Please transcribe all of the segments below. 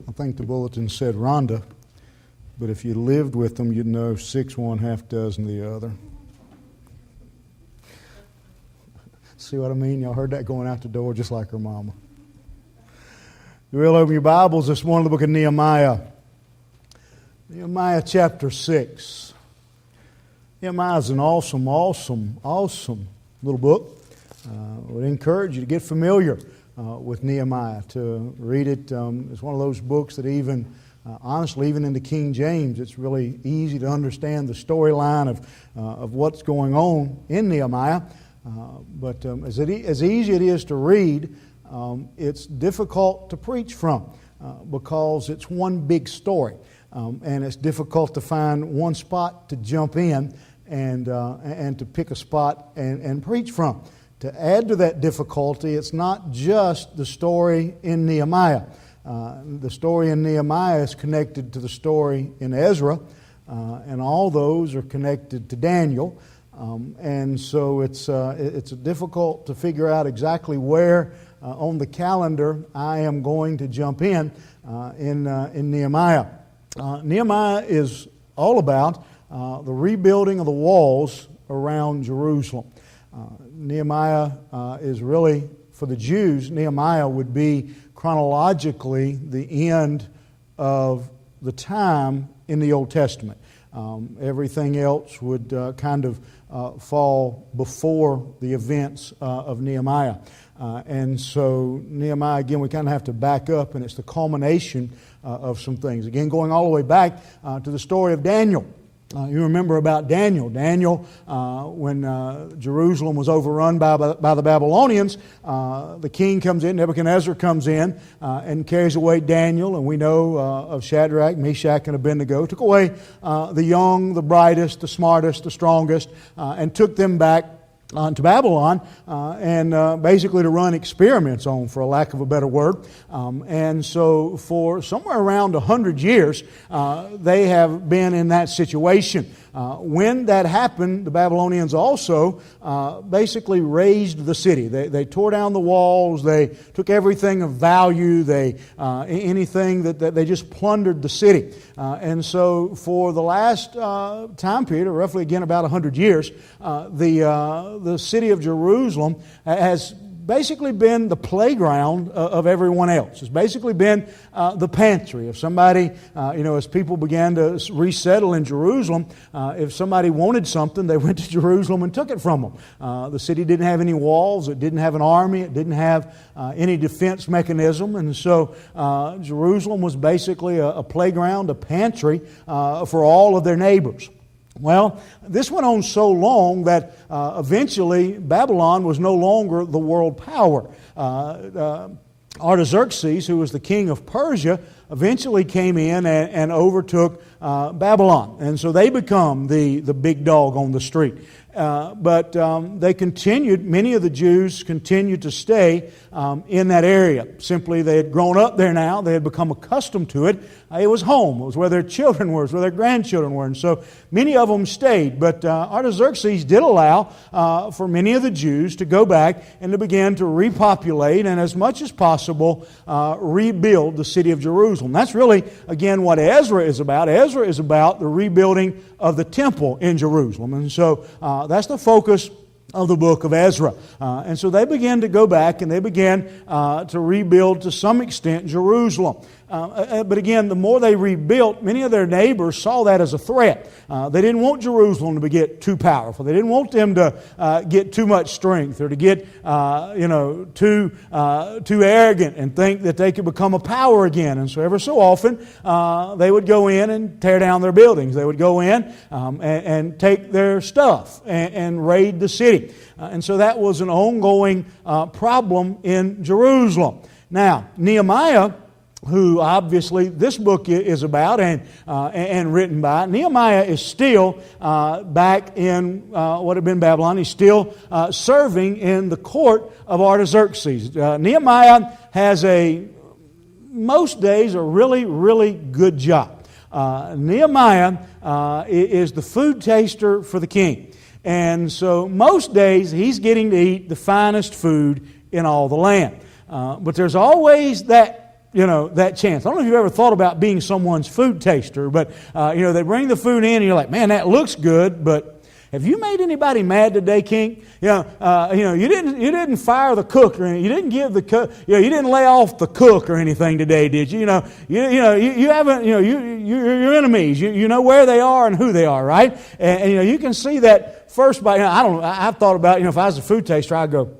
I think the bulletin said Rhonda, but if you lived with them, you'd know 6 one, half dozen the other. See what I mean? Y'all heard that going out the door just like her mama. You will open your Bibles this morning to the book of Nehemiah. Nehemiah chapter 6. Nehemiah is an awesome little book. I would encourage you to get familiar with Nehemiah, to read it. It's one of those books that honestly, even in the King James, it's really easy to understand the storyline of what's going on in Nehemiah. But as easy it is to read, it's difficult to preach from because it's one big story. And it's difficult to find one spot to jump in and to pick a spot and preach from. To add to that difficulty, it's not just the story in Nehemiah. The story in Nehemiah is connected to the story in Ezra, and all those are connected to Daniel. And so it's difficult to figure out exactly where on the calendar I am going to jump in Nehemiah. Nehemiah is all about the rebuilding of the walls around Jerusalem. Nehemiah is really, for the Jews, Nehemiah would be chronologically the end of the time in the Old Testament. Everything else would kind of fall before the events of Nehemiah. And so Nehemiah, again, we kind of have to back up, and it's the culmination of some things. Again, going all the way back to the story of Daniel. You remember about Daniel. Daniel, when Jerusalem was overrun by the Babylonians, the king comes in, Nebuchadnezzar comes in and carries away Daniel. And we know of Shadrach, Meshach, and Abednego. Took away the young, the brightest, the smartest, the strongest, and took them back to Babylon and basically to run experiments on, for a lack of a better word. And so for somewhere around 100 years, they have been in that situation. When that happened, the Babylonians also basically razed the city. They tore down the walls. They took everything of value. Anything that they just plundered the city. And so for the last time period, or roughly again about 100 years, the city of Jerusalem has basically been the playground of everyone else. It's basically been the pantry. If somebody, as people began to resettle in Jerusalem, if somebody wanted something, they went to Jerusalem and took it from them. The city didn't have any walls. It didn't have an army. It didn't have any defense mechanism. And so Jerusalem was basically a playground, a pantry for all of their neighbors. Well, this went on so long that eventually Babylon was no longer the world power. Artaxerxes, who was the king of Persia, eventually came in and overtook Babylon. And so they become the big dog on the street. But they continued, many of the Jews continued to stay in that area. Simply, they had grown up there now. They had become accustomed to it. It was home. It was where their children were. It was where their grandchildren were. And so many of them stayed. But Artaxerxes did allow for many of the Jews to go back and to begin to repopulate and as much as possible rebuild the city of Jerusalem. That's really, again, what Ezra is about. Ezra is about the rebuilding of the temple in Jerusalem. And so that's the focus of the book of Ezra. And so they began to go back and they began to rebuild to some extent Jerusalem. But again, the more they rebuilt, many of their neighbors saw that as a threat. They didn't want Jerusalem to get too powerful. They didn't want them to get too much strength or to get too arrogant and think that they could become a power again. And so ever so often, they would go in and tear down their buildings. They would go in and take their stuff and raid the city. And so that was an ongoing problem in Jerusalem. Now, Nehemiah, who obviously this book is about and written by, Nehemiah is still back in what had been Babylon. He's still serving in the court of Artaxerxes. Nehemiah has most days a really, really good job. Nehemiah is the food taster for the king. And so most days he's getting to eat the finest food in all the land. But there's always that that chance. I don't know if you've ever thought about being someone's food taster, but they bring the food in and you're like, man, that looks good, but have you made anybody mad today, King? You didn't fire the cook or anything. You didn't give the cook. You didn't lay off the cook or anything today, did you? You haven't. Your enemies. You know where they are and who they are, right? And you can see that first by. I've thought about if I was a food taster, I'd go,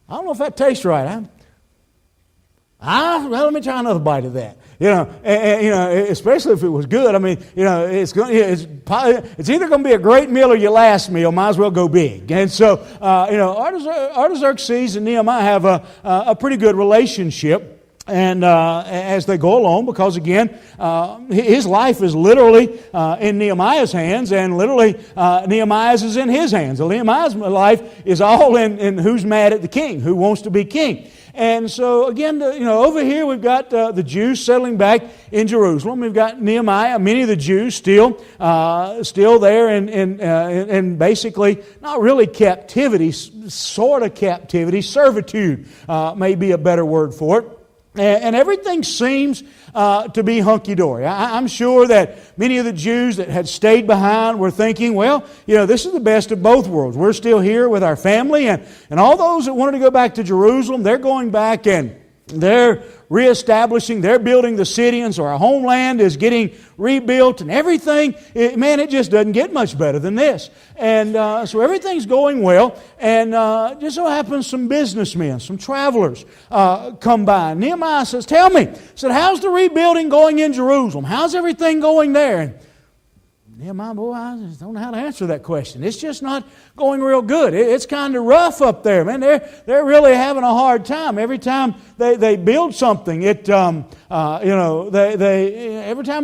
I don't know if that tastes right. Let me try another bite of that. Especially if it was good. I mean, it's either going to be a great meal or your last meal. Might as well go big. And so, Artaxerxes and Nehemiah have a pretty good relationship. And as they go along, because again, his life is literally in Nehemiah's hands, and literally Nehemiah's is in his hands. So Nehemiah's life is all in who's mad at the king, who wants to be king. And so again, over here we've got the Jews settling back in Jerusalem. We've got Nehemiah, many of the Jews still there in basically not really captivity, sort of captivity, servitude may be a better word for it. And everything seems to be hunky-dory. I'm sure that many of the Jews that had stayed behind were thinking, well, this is the best of both worlds. We're still here with our family, and all those that wanted to go back to Jerusalem, they're going back and they're reestablishing, they're building the city, and so our homeland is getting rebuilt and everything. It just doesn't get much better than this. And so everything's going well, and just so happens some businessmen, some travelers come by. And Nehemiah says, tell me, how's the rebuilding going in Jerusalem? How's everything going there? And Nehemiah, boy, I just don't know how to answer that question. It's just not going real good. It's kind of rough up there, man. They're really having a hard time. Every time they build something, every time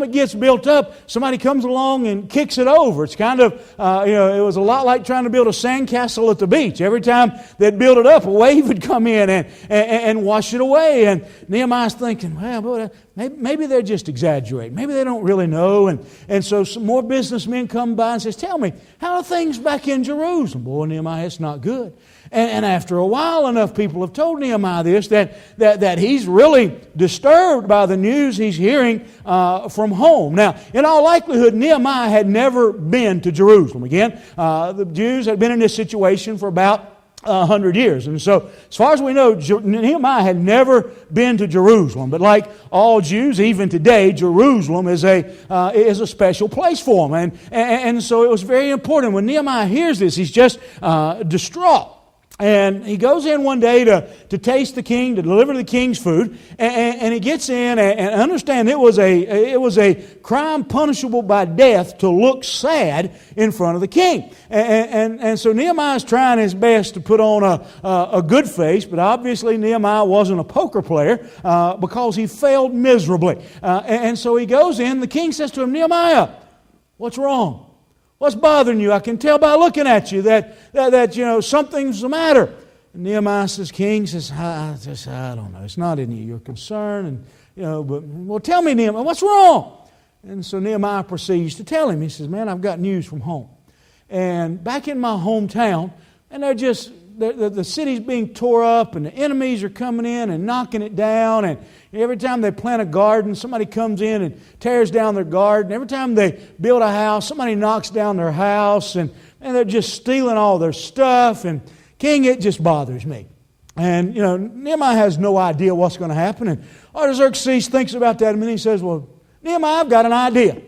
it gets built up, somebody comes along and kicks it over. It's kind of, it was a lot like trying to build a sandcastle at the beach. Every time they'd build it up, a wave would come in and wash it away. And Nehemiah's thinking, well, boy, maybe they're just exaggerating. Maybe they don't really know. And so some more businessmen come by and says, tell me, how are things back in Jerusalem? Boy, Nehemiah, it's not good. And after a while, enough people have told Nehemiah this, that he's really disturbed by the news he's hearing from home. Now, in all likelihood, Nehemiah had never been to Jerusalem. Again, the Jews had been in this situation for about 100 years. And so, as far as we know, Nehemiah had never been to Jerusalem. But like all Jews, even today, Jerusalem is a special place for them. And so it was very important. When Nehemiah hears this, he's just distraught. And he goes in one day to taste the king, to deliver the king's food, and he gets in and understand it was a crime punishable by death to look sad in front of the king. And so Nehemiah's trying his best to put on a good face, but obviously Nehemiah wasn't a poker player because he failed miserably. And so he goes in, the king says to him, Nehemiah, what's wrong? What's bothering you? I can tell by looking at you that something's the matter. And Nehemiah says, King says, I don't know. It's not any of your concern. But tell me, Nehemiah, what's wrong? And so Nehemiah proceeds to tell him. He says, man, I've got news from home. And back in my hometown, and the city's being tore up, and the enemies are coming in and knocking it down. And every time they plant a garden, somebody comes in and tears down their garden. Every time they build a house, somebody knocks down their house, and they're just stealing all their stuff. And King, it just bothers me. And Nehemiah has no idea what's going to happen. And Artaxerxes thinks about that, and then he says, well, Nehemiah, I've got an idea. He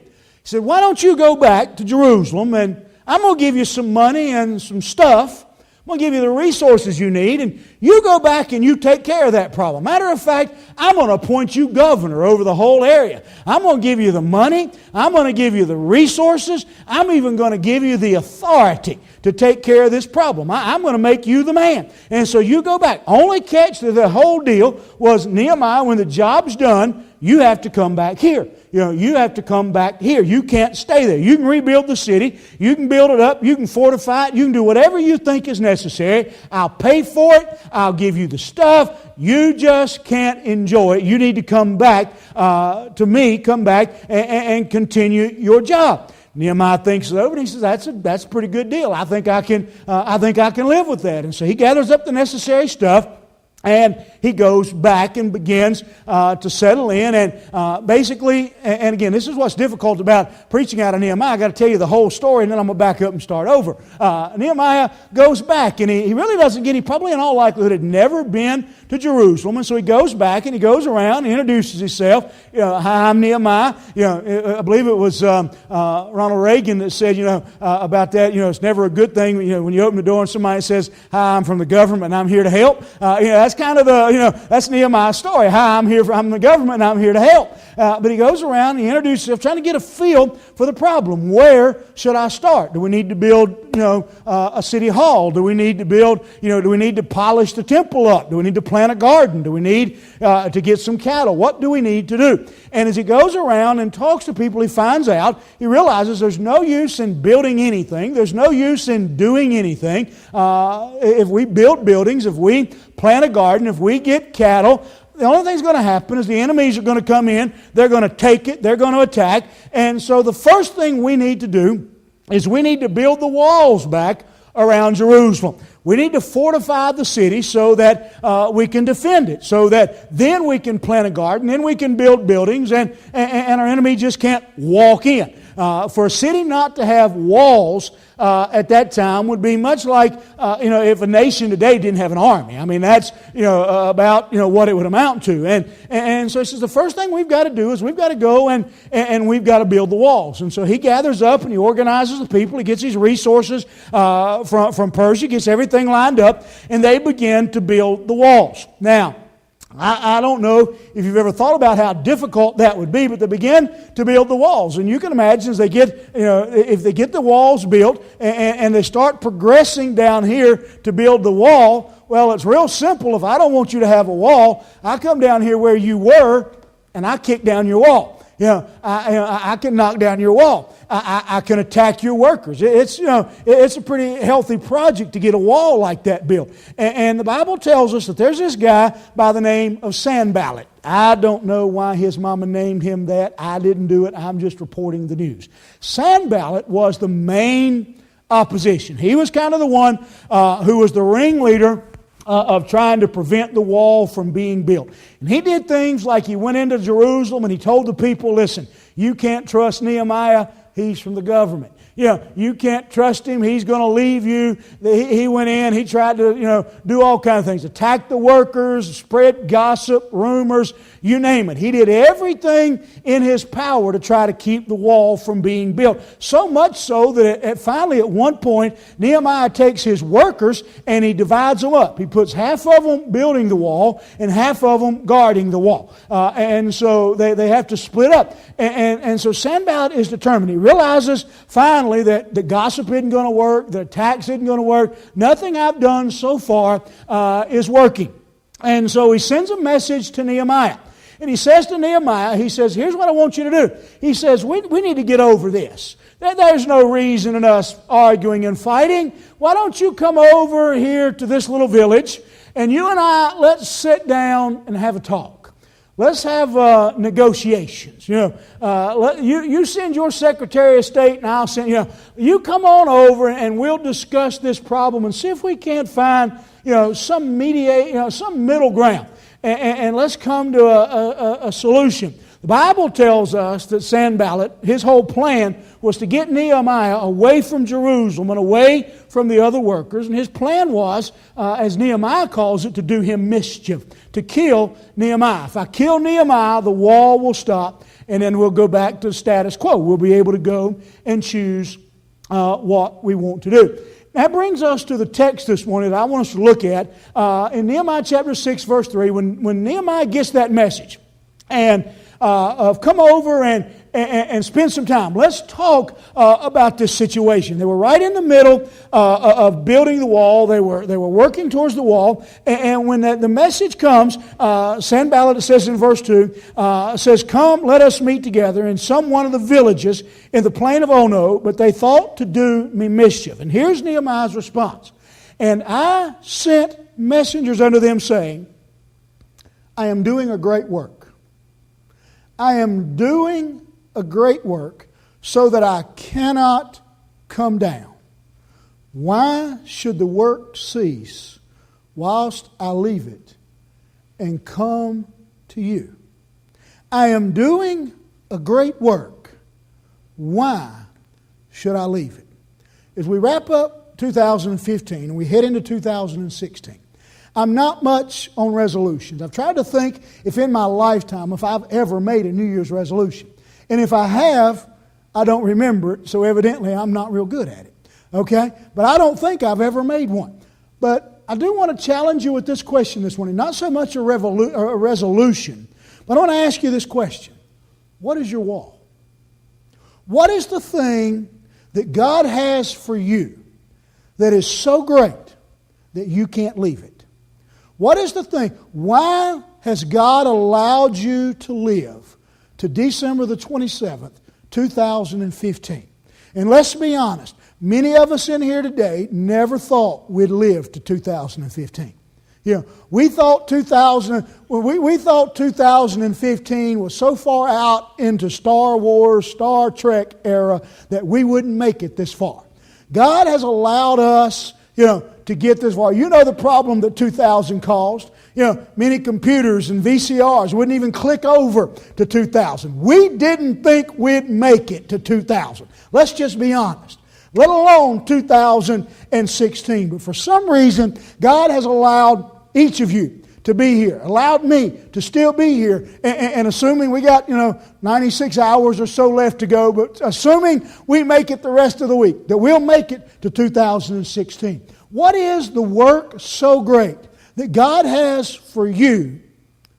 said, why don't you go back to Jerusalem, and I'm going to give you some money and some stuff. I'm going to give you the resources you need, and you go back and you take care of that problem. Matter of fact, I'm going to appoint you governor over the whole area. I'm going to give you the money. I'm going to give you the resources. I'm even going to give you the authority to take care of this problem. I'm going to make you the man. And so you go back. Only catch to the whole deal was Nehemiah, when the job's done, you have to come back here. You have to come back here. You can't stay there. You can rebuild the city. You can build it up. You can fortify it. You can do whatever you think is necessary. I'll pay for it. I'll give you the stuff. You just can't enjoy it. You need to come back to me. Come back and continue your job. Nehemiah thinks it over and he says, "That's a pretty good deal. I think I can live with that." And so he gathers up the necessary stuff. And he goes back and begins to settle in. And basically, and again, this is what's difficult about preaching out of Nehemiah. I've got to tell you the whole story, and then I'm going to back up and start over. Nehemiah goes back, and he really doesn't get, he probably in all likelihood had never been to Jerusalem. And so he goes back and he goes around and introduces himself. Hi, I'm Nehemiah. I believe it was Ronald Reagan that said, about that, it's never a good thing, when you open the door and somebody says, hi, I'm from the government and I'm here to help. That's kind of that's Nehemiah's story. Hi, I'm the government and I'm here to help. But he goes around and he introduces himself, trying to get a feel for the problem. Where should I start? Do we need to build, a city hall? Do we need to build, do we need to polish the temple up? Do we need to plant a garden? Do we need to get some cattle? What do we need to do? And as he goes around and talks to people, he finds out, he realizes there's no use in building anything. There's no use in doing anything. If we build buildings, if we plant a garden, if we get cattle, the only thing that's going to happen is the enemies are going to come in, they're going to take it, they're going to attack. And so the first thing we need to do is we need to build the walls back around Jerusalem. We need to fortify the city so that we can defend it, so that then we can plant a garden, then we can build buildings, and our enemy just can't walk in. For a city not to have walls at that time would be much like if a nation today didn't have an army. I mean, that's about what it would amount to. And so he says the first thing we've got to do is we've got to go and we've got to build the walls. And so he gathers up and he organizes the people. He gets his resources from Persia, gets everything lined up, and they begin to build the walls. Now, I don't know if you've ever thought about how difficult that would be, but they begin to build the walls. And you can imagine as they get, if they get the walls built and they start progressing down here to build the wall, well, it's real simple. If I don't want you to have a wall, I come down here where you were and I kick down your wall. I can knock down your wall. I can attack your workers. It's a pretty healthy project to get a wall like that built. And the Bible tells us that there's this guy by the name of Sanballat. I don't know why his mama named him that. I didn't do it. I'm just reporting the news. Sanballat was the main opposition. He was kind of the one who was the ringleader of trying to prevent the wall from being built. And he did things like he went into Jerusalem and he told the people, listen, you can't trust Nehemiah, he's from the government. You can't trust him, he's going to leave you. He went in, he tried to do all kinds of things. Attack the workers, spread gossip, rumors, you name it. He did everything in his power to try to keep the wall from being built. So much so that finally at one point, Nehemiah takes his workers and he divides them up. He puts half of them building the wall and half of them guarding the wall. And so they have to split up. And so Sanballat is determined. He realizes finally that the gossip isn't going to work, the attacks isn't going to work. Nothing I've done so far is working. And so he sends a message to Nehemiah. And he says to Nehemiah, he says, here's what I want you to do. He says, we need to get over this. There's no reason in us arguing and fighting. Why don't you come over here to this little village and you and I, let's sit down and have a talk. Let's have negotiations. You send your Secretary of State and I'll send, you come on over and we'll discuss this problem and see if we can't find, some some middle ground. And let's come to a solution. The Bible tells us that Sanballat, his whole plan was to get Nehemiah away from Jerusalem and away from the other workers. And his plan was, as Nehemiah calls it, to do him mischief, to kill Nehemiah. If I kill Nehemiah, the wall will stop, and then we'll go back to the status quo. We'll be able to go and choose what we want to do. That brings us to the text this morning that I want us to look at in Nehemiah chapter 6, verse 3, when Nehemiah gets that message and come over and spend some time. Let's talk about this situation. They were right in the middle of building the wall. They were working towards the wall. And when the message comes, Sanballat, it says in verse 2, says, "Come, let us meet together in some one of the villages in the plain of Ono, but they thought to do me mischief." And here's Nehemiah's response. "And I sent messengers unto them, saying, I am doing a great work. I am doing a great work so that I cannot come down. Why should the work cease whilst I leave it and come to you. I am doing a great work. Why should I leave it? As we wrap up 2015 and we head into 2016, I'm not much on resolutions. I've tried to think if in my lifetime, if I've ever made a New Year's resolution. And if I have, I don't remember it, so evidently I'm not real good at it. Okay? But I don't think I've ever made one. But I do want to challenge you with this question this morning. Not so much a resolution, but I want to ask you this question. What is your wall? What is the thing that God has for you that is so great that you can't leave it? What is the thing? Why has God allowed you to live to December the 27th, 2015? And let's be honest, many of us in here today never thought we'd live to 2015. You know, we thought 2015 was so far out into Star Wars, Star Trek era that we wouldn't make it this far. God has allowed us, to get this far. You know the problem that 2000 caused. Many computers and VCRs wouldn't even click over to 2000. We didn't think we'd make it to 2000. Let's just be honest. Let alone 2016. But for some reason, God has allowed each of you to be here, allowed me to still be here, and assuming we got 96 hours or so left to go, but assuming we make it the rest of the week, that we'll make it to 2016. What is the work so great that God has for you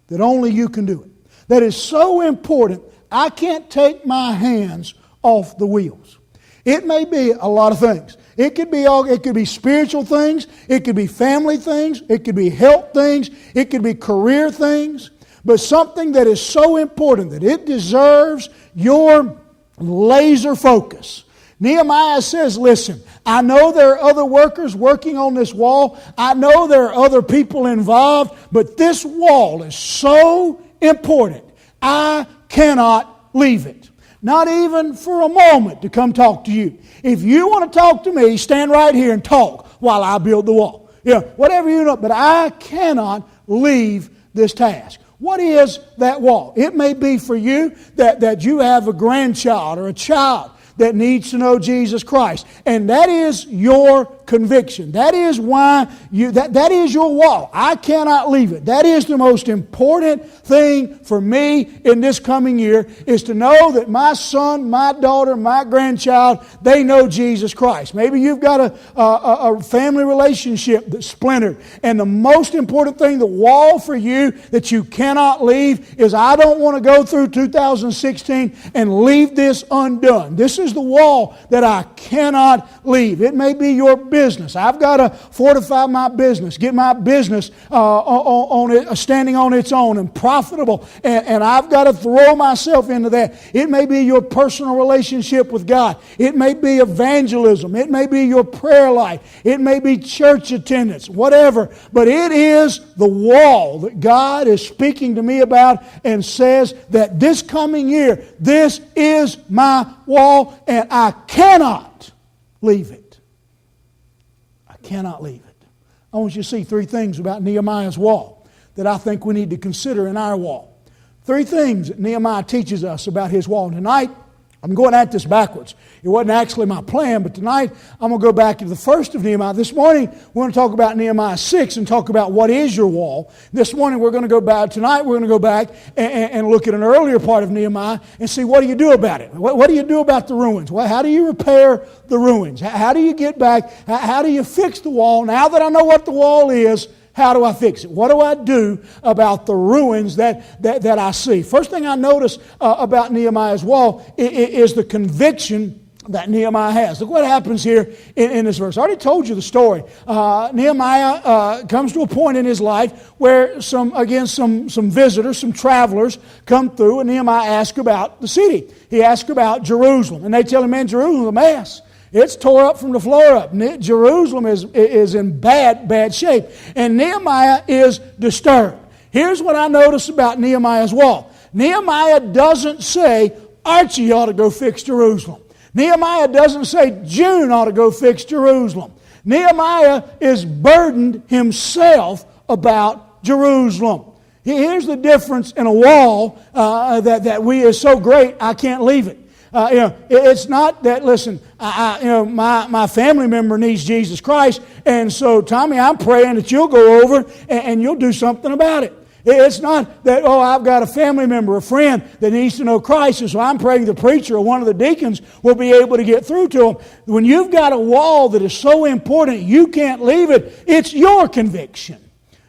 that only you can do it? That is so important, I can't take my hands off the wheels. It may be a lot of things. It could be spiritual things, it could be family things, it could be health things, it could be career things, but something that is so important that it deserves your laser focus. Nehemiah says, listen, I know there are other workers working on this wall. I know there are other people involved, but this wall is so important. I cannot leave it. Not even for a moment to come talk to you. If you want to talk to me, stand right here and talk while I build the wall. Whatever you know, but I cannot leave this task. What is that wall? It may be for you that you have a grandchild or a child that needs to know Jesus Christ. And that is your conviction. That is why that is your wall. I cannot leave it. That is the most important thing for me in this coming year, is to know that my son, my daughter, my grandchild, they know Jesus Christ. Maybe you've got a family relationship that's splintered. And the most important thing, the wall for you that you cannot leave, is I don't want to go through 2016 and leave this undone. This is the wall that I cannot leave. It may be your business. I've got to fortify my business, get my business standing on its own and profitable, and I've got to throw myself into that. It may be your personal relationship with God. It may be evangelism. It may be your prayer life. It may be church attendance, whatever. But it is the wall that God is speaking to me about and says that this coming year, this is my wall and I cannot leave it. Cannot leave it. I want you to see three things about Nehemiah's wall that I think we need to consider in our wall. Three things that Nehemiah teaches us about his wall. And tonight, I'm going at this backwards. It wasn't actually my plan, but tonight I'm going to go back to the first of Nehemiah. This morning we're going to talk about Nehemiah 6 and talk about what is your wall. This morning we're going to go back, tonight we're going to go back and look at an earlier part of Nehemiah and see what do you do about it. What do you do about the ruins? How do you repair the ruins? How do you get back? How do you fix the wall? Now that I know what the wall is, how do I fix it? What do I do about the ruins that I see? First thing I notice about Nehemiah's wall is the conviction that Nehemiah has. Look what happens here in this verse. I already told you the story. Nehemiah comes to a point in his life where some visitors, some travelers come through, and Nehemiah asks about the city. He asks about Jerusalem. And they tell him, man, Jerusalem's a mess. It's tore up from the floor up. Jerusalem is in bad shape. And Nehemiah is disturbed. Here's what I notice about Nehemiah's wall. Nehemiah doesn't say, Archie ought to go fix Jerusalem. Nehemiah doesn't say, June ought to go fix Jerusalem. Nehemiah is burdened himself about Jerusalem. Here's the difference in a wall that we is so great I can't leave it. It's not that, listen, my family member needs Jesus Christ, and so, Tommy, I'm praying that you'll go over and you'll do something about it. It's not that, I've got a family member, a friend that needs to know Christ, and so I'm praying the preacher or one of the deacons will be able to get through to them. When you've got a wall that is so important you can't leave it, it's your conviction.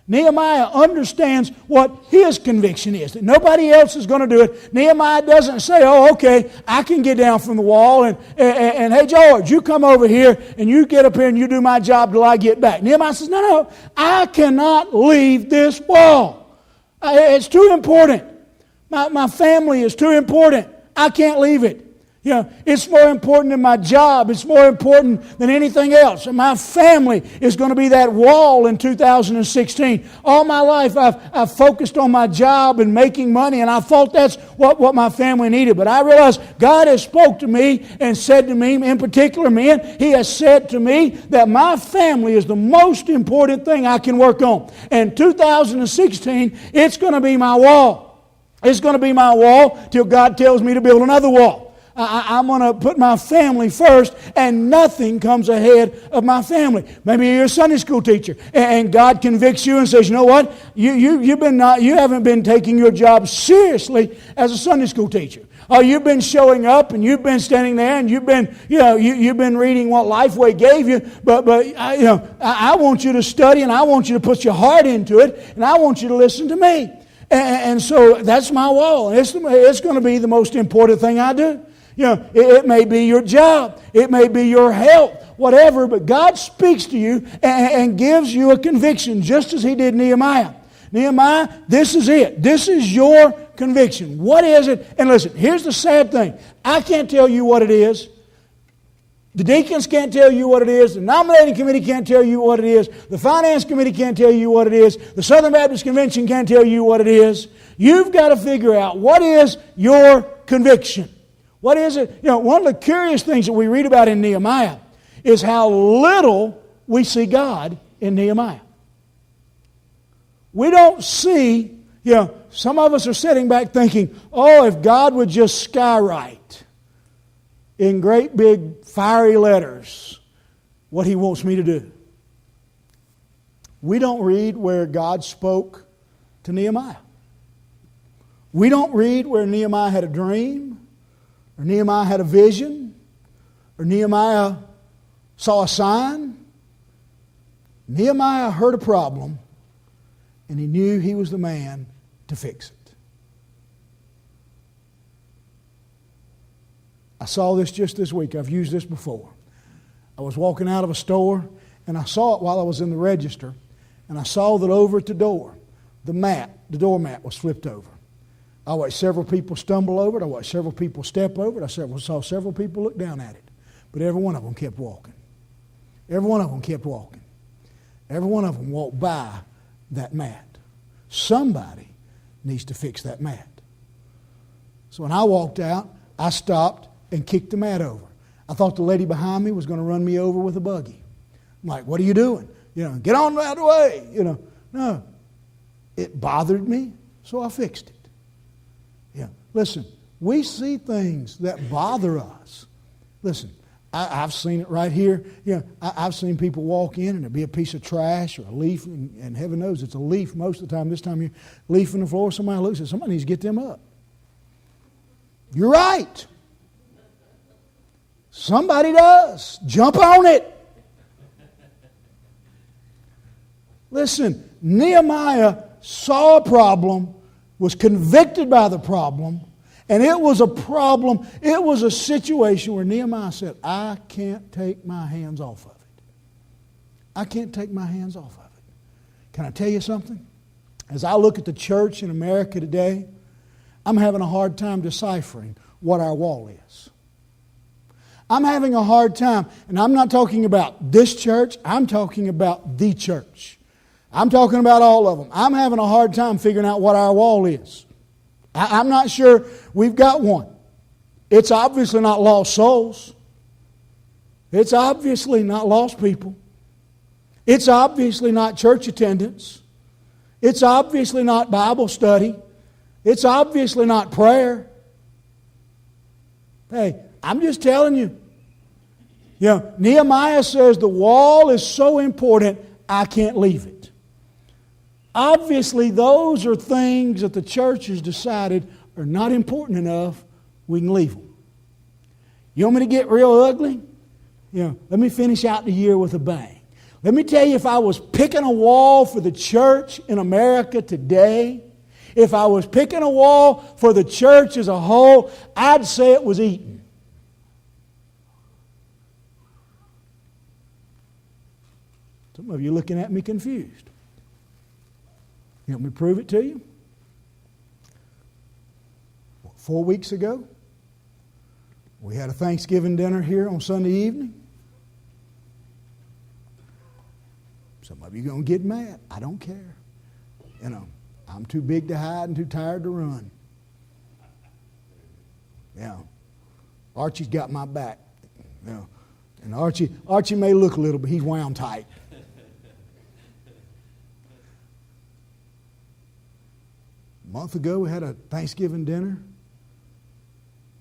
Nehemiah understands what his conviction is, that nobody else is going to do it. Nehemiah doesn't say, okay, I can get down from the wall and hey, George, you come over here and you get up here and you do my job till I get back. Nehemiah says, no, I cannot leave this wall. It's too important. My family is too important. I can't leave it. It's more important than my job. It's more important than anything else. And my family is going to be that wall in 2016. All my life I've focused on my job and making money, and I thought that's what my family needed. But I realized God has spoke to me and said to me, in particular men, He has said to me that my family is the most important thing I can work on. And 2016, it's going to be my wall. It's going to be my wall till God tells me to build another wall. I'm going to put my family first, and nothing comes ahead of my family. Maybe you're a Sunday school teacher, and God convicts you and says, you know what? You haven't been taking your job seriously as a Sunday school teacher. You've been showing up, and you've been standing there, and you've been reading what Lifeway gave you. But I want you to study, and I want you to put your heart into it, and I want you to listen to me. And so that's my wall. It's going to be the most important thing I do. It may be your job. It may be your health, whatever. But God speaks to you and gives you a conviction, just as He did Nehemiah. Nehemiah, this is it. This is your conviction. What is it? And listen, here's the sad thing. I can't tell you what it is. The deacons can't tell you what it is. The nominating committee can't tell you what it is. The finance committee can't tell you what it is. The Southern Baptist Convention can't tell you what it is. You've got to figure out what is your conviction. What is it? One of the curious things that we read about in Nehemiah is how little we see God in Nehemiah. We don't see, some of us are sitting back thinking, if God would just skywrite in great big fiery letters what He wants me to do. We don't read where God spoke to Nehemiah. We don't read where Nehemiah had a dream, or Nehemiah had a vision, or Nehemiah saw a sign. Nehemiah heard a problem, and he knew he was the man to fix it. I saw this just this week. I've used this before. I was walking out of a store, and I saw it while I was in the register, and I saw that over at the door, the doormat was flipped over. I watched several people stumble over it. I watched several people step over it. I saw several people look down at it. But every one of them kept walking. Every one of them kept walking. Every one of them walked by that mat. Somebody needs to fix that mat. So when I walked out, I stopped and kicked the mat over. I thought the lady behind me was going to run me over with a buggy. I'm like, what are you doing? Get on out of the way. No. It bothered me, so I fixed it. Listen, we see things that bother us. Listen, I've seen it right here. I've seen people walk in and there'll be a piece of trash or a leaf, and heaven knows it's a leaf most of the time. This time you're leafing the floor, somebody looks at it, somebody needs to get them up. You're right. Somebody does. Jump on it. Listen, Nehemiah saw a problem, was convicted by the problem, and it was a problem, it was a situation where Nehemiah said, I can't take my hands off of it. I can't take my hands off of it. Can I tell you something? As I look at the church in America today, I'm having a hard time deciphering what our wall is. I'm having a hard time, and I'm not talking about this church, I'm talking about the church. I'm talking about all of them. I'm having a hard time figuring out what our wall is. I'm not sure we've got one. It's obviously not lost souls. It's obviously not lost people. It's obviously not church attendance. It's obviously not Bible study. It's obviously not prayer. Hey, I'm just telling you. You know, Nehemiah says the wall is so important, I can't leave it. Obviously, those are things that the church has decided are not important enough, we can leave them. You want me to get real ugly? You know, let me finish out the year with a bang. Let me tell you, if I was picking a wall for the church in America today, if I was picking a wall for the church as a whole, I'd say it was Eaton. Some of you are looking at me confused. You want me to prove it to you? 4 weeks ago, we had a Thanksgiving dinner here on Sunday evening. Some of you are going to get mad. I don't care. You know, I'm too big to hide and too tired to run. Yeah. Archie's got my back. You know, and Archie may look a little, but he's wound tight. A month ago, we had a Thanksgiving dinner,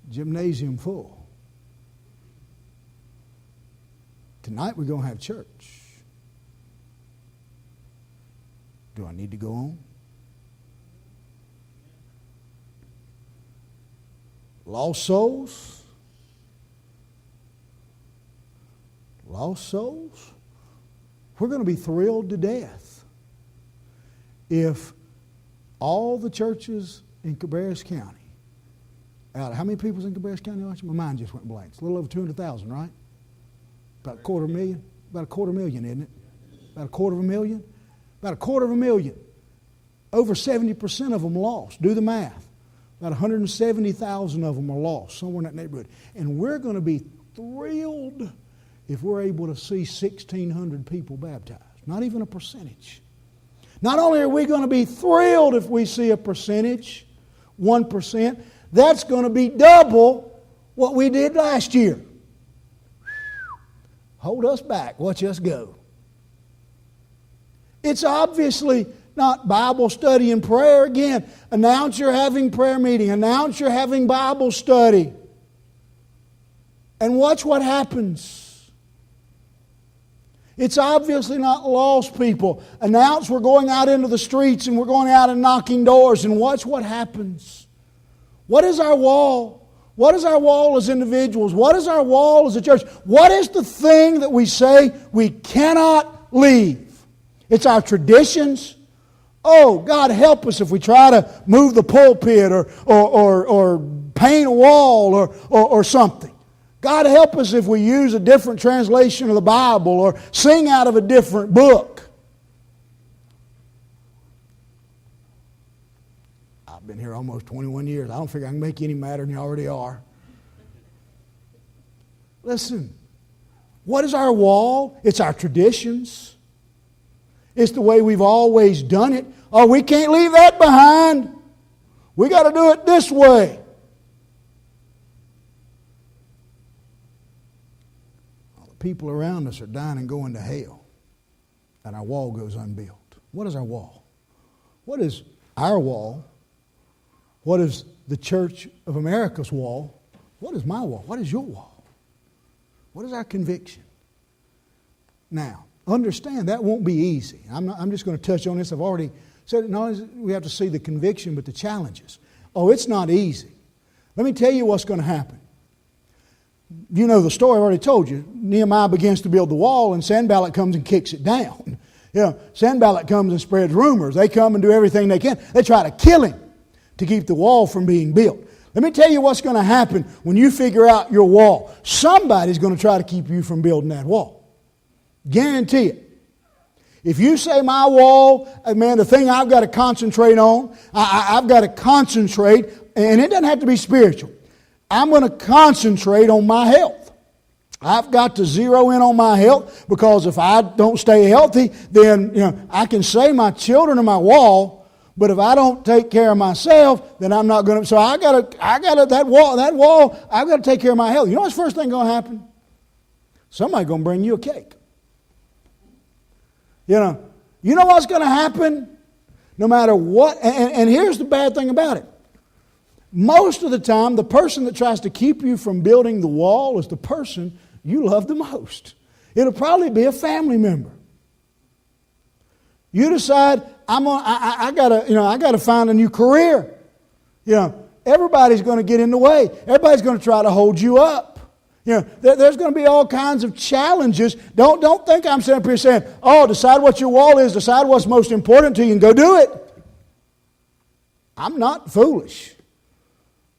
gymnasium full. Tonight, we're going to have church. Do I need to go on? Lost souls? Lost souls? We're going to be thrilled to death if all the churches in Cabarrus County, out of how many people's in Cabarrus County? My mind just went blank. It's a little over 200,000, right? About a quarter million? About a quarter million, isn't it? About a quarter of a million? About a quarter of a million. Over 70% of them lost. Do the math. About 170,000 of them are lost, somewhere in that neighborhood. And we're going to be thrilled if we're able to see 1,600 people baptized. Not even a percentage. Not only are we going to be thrilled if we see a percentage, 1%, that's going to be double what we did last year. Hold us back. Watch us go. It's obviously not Bible study and prayer. Again, announce you're having prayer meeting. Announce you're having Bible study. And watch what happens. It's obviously not lost people. Announce we're going out into the streets and we're going out and knocking doors, and watch what happens. What is our wall? What is our wall as individuals? What is our wall as a church? What is the thing that we say we cannot leave? It's our traditions. Oh, God help us if we try to move the pulpit or paint a wall or something. God help us if we use a different translation of the Bible or sing out of a different book. I've been here almost 21 years. I don't figure I can make you any madder than you already are. Listen, what is our wall? It's our traditions. It's the way we've always done it. Oh, we can't leave that behind. We got to do it this way. People around us are dying and going to hell, and our wall goes unbuilt. What is our wall? What is our wall? What is the Church of America's wall? What is my wall? What is your wall? What is our conviction? Now, understand that won't be easy. I'm just going to touch on this. I've already said it. Not only we have to see the conviction, but the challenges. Oh, it's not easy. Let me tell you what's going to happen. You know the story I already told you. Nehemiah begins to build the wall, and Sanballat comes and kicks it down. You know, Sanballat comes and spreads rumors. They come and do everything they can. They try to kill him to keep the wall from being built. Let me tell you what's going to happen when you figure out your wall. Somebody's going to try to keep you from building that wall. Guarantee it. If you say my wall, man, the thing I've got to concentrate on, I've got to concentrate, and it doesn't have to be spiritual. I'm going to concentrate on my health. I've got to zero in on my health, because if I don't stay healthy, then I can say my children are my wall, but if I don't take care of myself, then I'm not going to. So I got to that wall. I've got to take care of my health. You know what's the first thing going to happen? Somebody's going to bring you a cake. You know what's going to happen? No matter what, and here's the bad thing about it. Most of the time, the person that tries to keep you from building the wall is the person you love the most. It'll probably be a family member. You decide, I gotta find a new career. Everybody's going to get in the way. Everybody's going to try to hold you up. There's going to be all kinds of challenges. Don't think I'm sitting up here saying, decide what your wall is, decide what's most important to you, and go do it. I'm not foolish.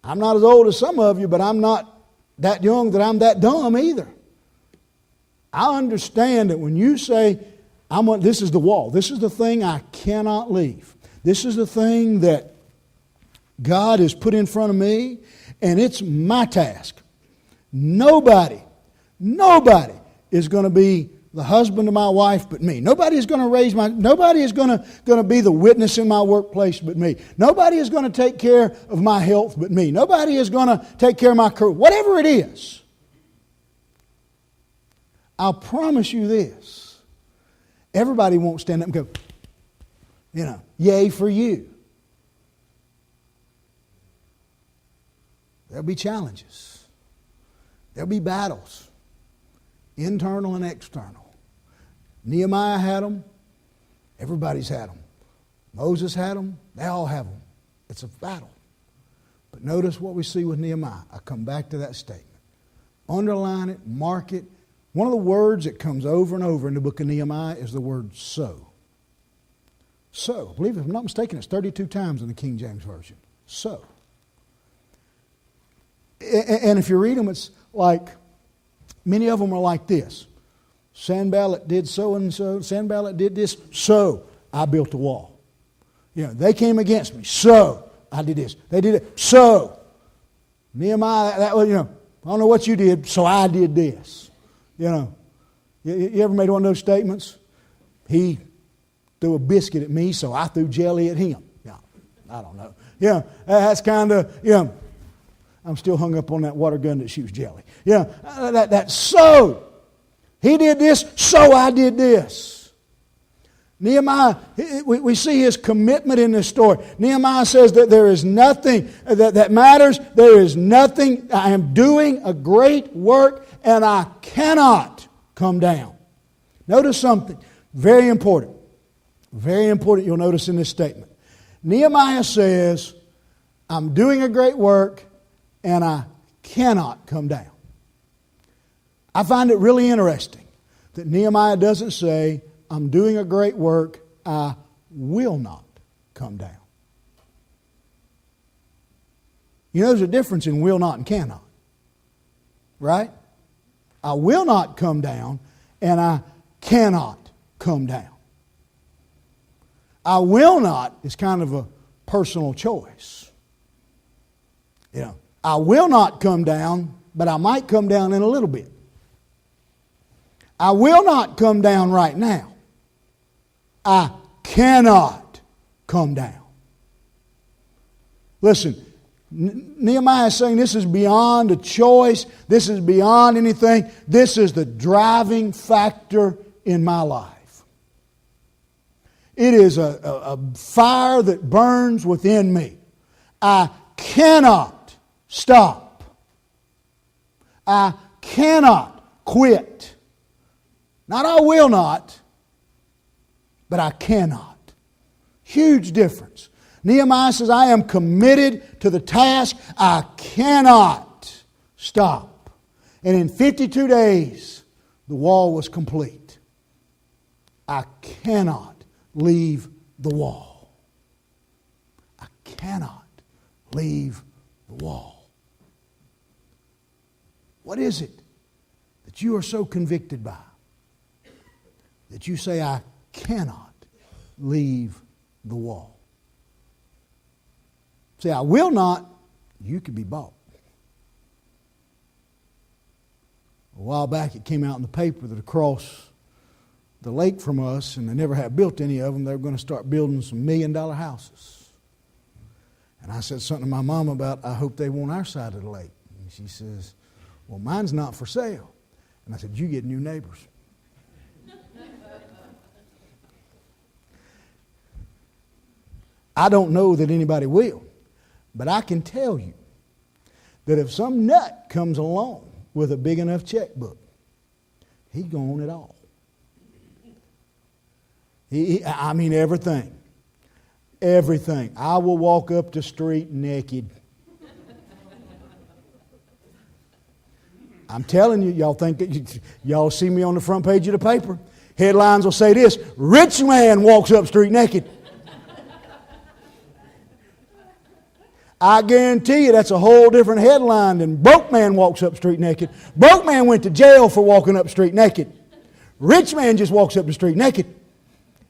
I'm not as old as some of you, but I'm not that young that I'm that dumb either. I understand that when you say, this is the wall, this is the thing I cannot leave, this is the thing that God has put in front of me, and it's my task. Nobody is going to be the husband of my wife but me. Nobody is going to be the witness in my workplace but me. Nobody is going to take care of my health but me. Nobody is going to take care of my career. Whatever it is, I'll promise you this. Everybody won't stand up and go, yay for you. There'll be challenges. There'll be battles, internal and external. Nehemiah had them. Everybody's had them. Moses had them. They all have them. It's a battle. But notice what we see with Nehemiah. I come back to that statement. Underline it, mark it. One of the words that comes over and over in the book of Nehemiah is the word so. So. I believe, if I'm not mistaken, it's 32 times in the King James Version. So. And if you read them, it's like, many of them are like this. Sanballat did so and so. Sanballat did this. So I built a wall. They came against me. So I did this. They did it. So Nehemiah, that was, I don't know what you did. So I did this. You ever made one of those statements? He threw a biscuit at me, so I threw jelly at him. I don't know. That's kind of, I'm still hung up on that water gun that shoots jelly. That so. He did this, so I did this. Nehemiah, we see his commitment in this story. Nehemiah says that there is nothing that matters. There is nothing. I am doing a great work and I cannot come down. Notice something very important. Very important you'll notice in this statement. Nehemiah says, I'm doing a great work and I cannot come down. I find it really interesting that Nehemiah doesn't say, I'm doing a great work, I will not come down. There's a difference in will not and cannot. Right? I will not come down and I cannot come down. I will not is kind of a personal choice. I will not come down, but I might come down in a little bit. I will not come down right now. I cannot come down. Listen, Nehemiah is saying this is beyond a choice. This is beyond anything. This is the driving factor in my life. It is a fire that burns within me. I cannot stop. I cannot quit. Not I will not, but I cannot. Huge difference. Nehemiah says, I am committed to the task. I cannot stop. And in 52 days, the wall was complete. I cannot leave the wall. I cannot leave the wall. What is it that you are so convicted by that you say, I cannot leave the wall? Say, I will not, you could be bought. A while back it came out in the paper that across the lake from us, and they never had built any of them, they were going to start building some $1 million houses. And I said something to my mom about, I hope they want our side of the lake. And she says, well, mine's not for sale. And I said, you get new neighbors. I don't know that anybody will. But I can tell you that if some nut comes along with a big enough checkbook, he's going to own it all. I mean everything. Everything. I will walk up the street naked. I'm telling you, y'all think that y'all see me on the front page of the paper. Headlines will say this: rich man walks up street naked. I guarantee you that's a whole different headline than broke man walks up street naked. Broke man went to jail for walking up street naked. Rich man just walks up the street naked.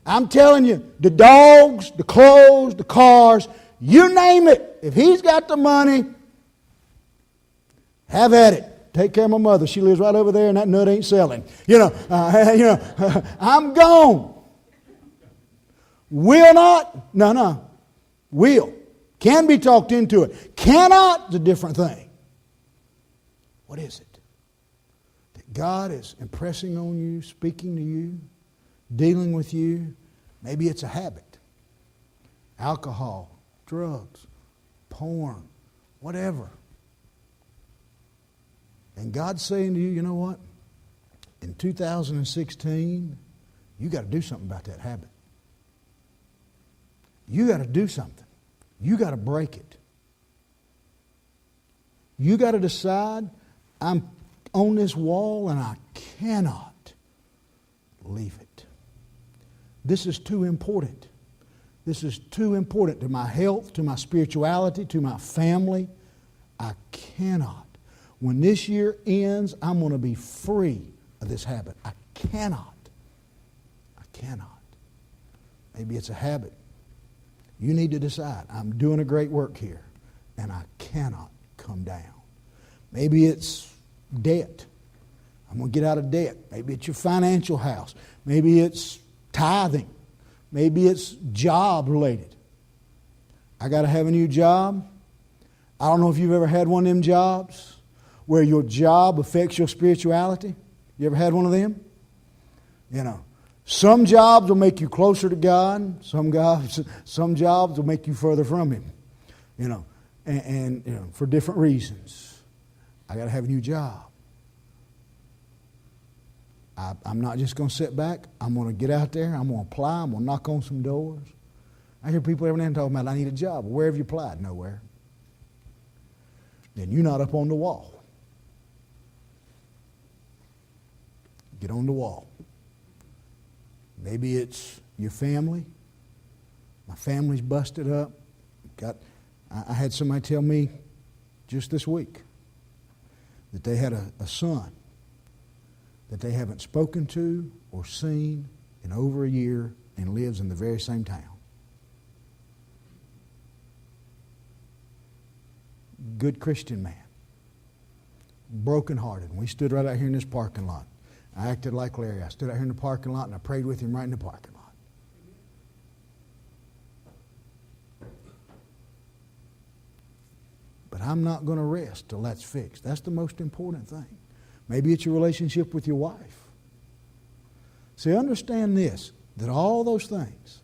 I'm telling you, the dogs, the clothes, the cars, you name it. If he's got the money, have at it. Take care of my mother. She lives right over there and that nut ain't selling. I'm gone. Will not? No. Will. Can be talked into it. Cannot is a different thing. What is it? That God is impressing on you, speaking to you, dealing with you. Maybe it's a habit. Alcohol, drugs, porn, whatever. And God's saying to you, you know what? In 2016, you got to do something about that habit. You got to do something. You got to break it. You got to decide, I'm on this wall and I cannot leave it. This is too important. This is too important to my health, to my spirituality, to my family. I cannot. When this year ends, I'm going to be free of this habit. I cannot. Maybe it's a habit. You need to decide, I'm doing a great work here, and I cannot come down. Maybe it's debt. I'm going to get out of debt. Maybe it's your financial house. Maybe it's tithing. Maybe it's job related. I got to have a new job. I don't know if you've ever had one of them jobs where your job affects your spirituality. You ever had one of them? Some jobs will make you closer to God. Some jobs will make you further from Him. And for different reasons. I got to have a new job. I'm not just going to sit back. I'm going to get out there. I'm going to apply. I'm going to knock on some doors. I hear people every now and then talking about, I need a job. Where have you applied? Nowhere. Then you're not up on the wall. Get on the wall. Maybe it's your family. My family's busted up. I had somebody tell me just this week that they had a son that they haven't spoken to or seen in over a year and lives in the very same town. Good Christian man. Brokenhearted. And we stood right out here in this parking lot. I acted like Larry. I stood out here in the parking lot and I prayed with him right in the parking lot. But I'm not going to rest till that's fixed. That's the most important thing. Maybe it's your relationship with your wife. See, understand this, that all those things,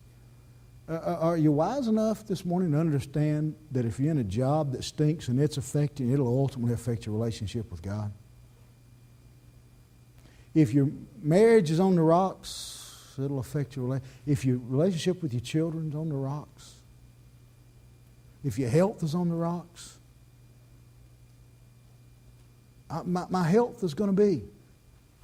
are you wise enough this morning to understand that if you're in a job that stinks and it's affecting, it'll ultimately affect your relationship with God? If your marriage is on the rocks, it'll affect your relationship. If your relationship with your children is on the rocks, if your health is on the rocks, my health is going to be,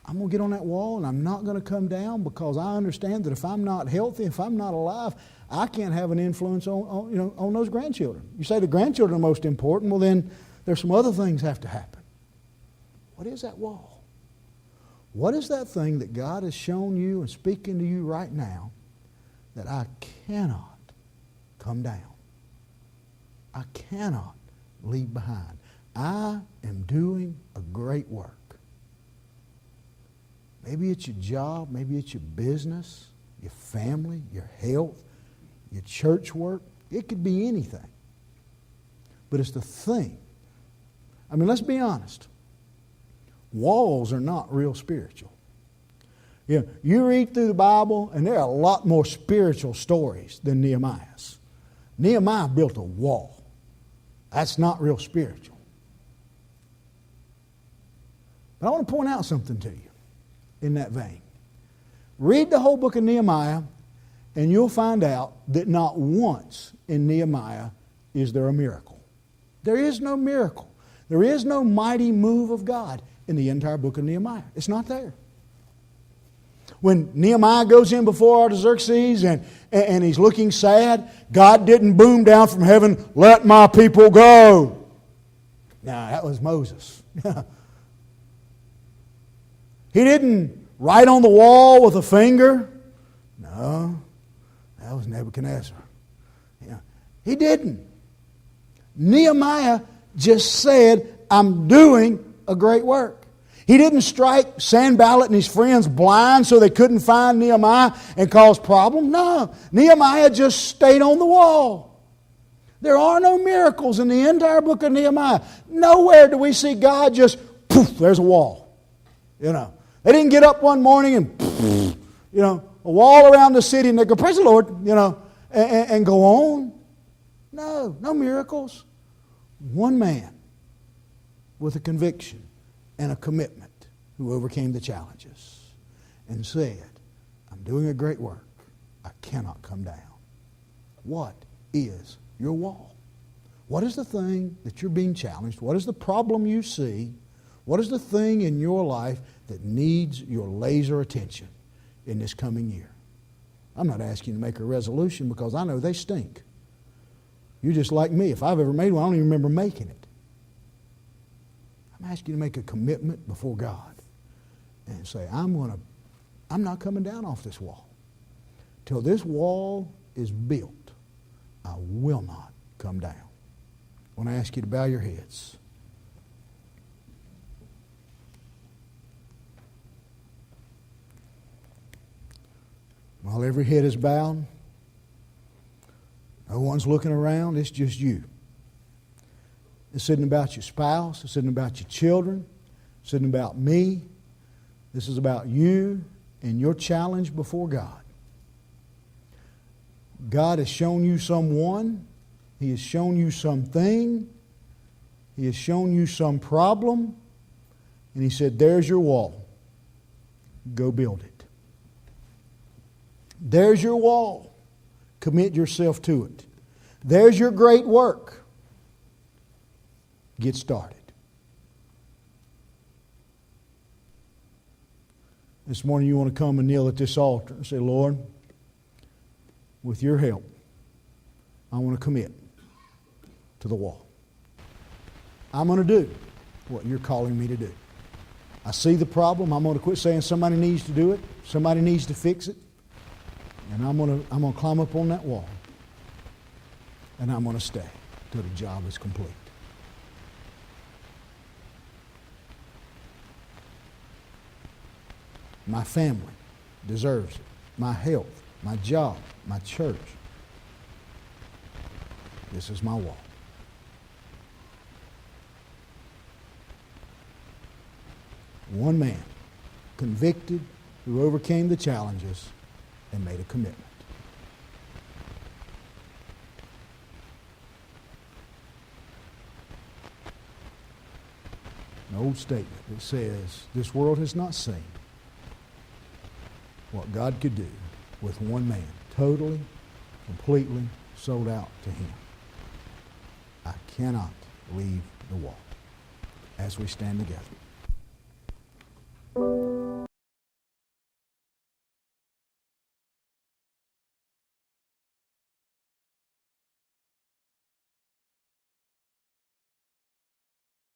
I'm going to get on that wall and I'm not going to come down because I understand that if I'm not healthy, if I'm not alive, I can't have an influence on those grandchildren. You say the grandchildren are most important, well then there's some other things have to happen. What is that wall? What is that thing that God has shown you and speaking to you right now that I cannot come down? I cannot leave behind. I am doing a great work. Maybe it's your job, maybe it's your business, your family, your health, your church work. It could be anything. But it's the thing. I mean, let's be honest. Walls are not real spiritual. You read through the Bible, and there are a lot more spiritual stories than Nehemiah's. Nehemiah built a wall. That's not real spiritual. But I want to point out something to you in that vein. Read the whole book of Nehemiah, and you'll find out that not once in Nehemiah is there a miracle. There is no miracle. There is no mighty move of God in the entire book of Nehemiah. It's not there. When Nehemiah goes in before Artaxerxes and he's looking sad, God didn't boom down from heaven, "Let my people go." Now, that was Moses. He didn't write on the wall with a finger. No, that was Nebuchadnezzar. Yeah. He didn't. Nehemiah just said, "I'm doing a great work." He didn't strike Sanballat and his friends blind so they couldn't find Nehemiah and cause problems. No, Nehemiah just stayed on the wall. There are no miracles in the entire book of Nehemiah. Nowhere do we see God just, poof, there's a wall. You know, they didn't get up one morning and, poof, you know, a wall around the city and they go, "Praise the Lord," you know, and go on. No miracles. One man with a conviction and a commitment who overcame the challenges and said, "I'm doing a great work. I cannot come down." What is your wall? What is the thing that you're being challenged? What is the problem you see? What is the thing in your life that needs your laser attention in this coming year? I'm not asking you to make a resolution because I know they stink. You're just like me. If I've ever made one, I don't even remember making it. I'm asking you to make a commitment before God and say, I'm not coming down off this wall. Till this wall is built, I will not come down. I want to ask you to bow your heads. While every head is bowed, no one's looking around, it's just you. This isn't about your spouse. This isn't about your children. This isn't about me. This is about you and your challenge before God. God has shown you someone. He has shown you something. He has shown you some problem. And He said, "There's your wall. Go build it. There's your wall. Commit yourself to it. There's your great work. Get started." This morning you want to come and kneel at this altar and say, "Lord, with your help, I want to commit to the wall. I'm going to do what you're calling me to do. I see the problem. I'm going to quit saying somebody needs to do it. Somebody needs to fix it. And I'm going to climb up on that wall. And I'm going to stay till the job is complete." My family deserves it. My health, my job, my church. This is my wall. One man, convicted, who overcame the challenges and made a commitment. An old statement that says, "This world has not seen what God could do with one man, totally, completely sold out to Him." I cannot leave the wall. As we stand together.